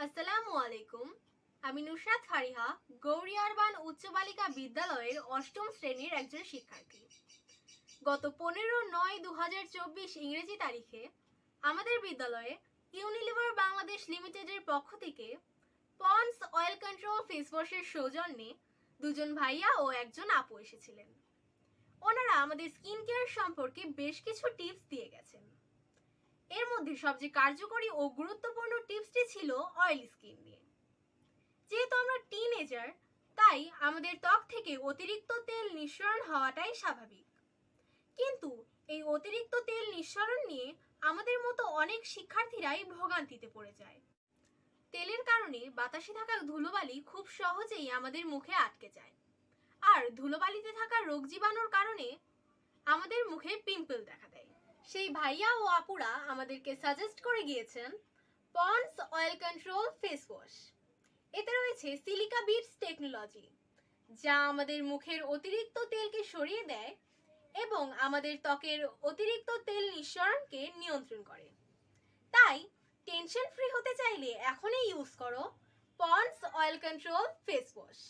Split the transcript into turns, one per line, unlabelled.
আসসালামু আলাইকুম। আমি নুসরাত ফারিহা, গৌরী আরবান উচ্চ বালিকা বিদ্যালয়ের অষ্টম শ্রেণীর একজন শিক্ষার্থী। গত 15/9/2024 ইংরেজি তারিখে আমাদের বিদ্যালয়ে ইউনিলিভার বাংলাদেশ লিমিটেডের পক্ষ থেকে পন্ডস অয়েল কন্ট্রোল ফেস ওয়াশের সৌজন্যে দুজন ভাইয়া ও একজন আপু এসেছিলেন। ওনারা আমাদের স্কিন কেয়ার সম্পর্কে বেশ কিছু টিপস দিয়ে গেছেন। এর মধ্যে সবচেয়ে কার্যকরী ও গুরুত্বপূর্ণ টিপসটি ছিল অয়েলি স্কিন নিয়ে। যেহেতু আমরা টিনেজার, তাই আমাদের ত্বক থেকে অতিরিক্ত তেল নিঃসরণ হওয়াটাই স্বাভাবিক। কিন্তু এই অতিরিক্ত তেল নিঃসরণ নিয়ে আমাদের মতো অনেক শিক্ষার্থীরাই ভোগান্তিতে পড়ে যায়। তেলের কারণে বাতাসে থাকা ধুলোবালি খুব সহজেই আমাদের মুখে আটকে যায়, আর ধুলোবালিতে থাকা রোগ জীবাণুর কারণে আমাদের মুখে পিম্পল দেখা দেয়। সেই ভাইয়া ও আপুরা আমাদেরকে সাজেস্ট করে গিয়েছেন Pond's oil control face wash. এতে রয়েছে সিলিকা বিটস টেকনোলজি, যা আমাদের মুখের অতিরিক্ত তেলকে সরিয়ে দেয় এবং আমাদের ত্বকের অতিরিক্ত তেল নিঃসরণকে নিয়ন্ত্রণ করে। তাই টেনশন ফ্রি হতে চাইলে এখনই ইউজ করো Pond's oil control face wash.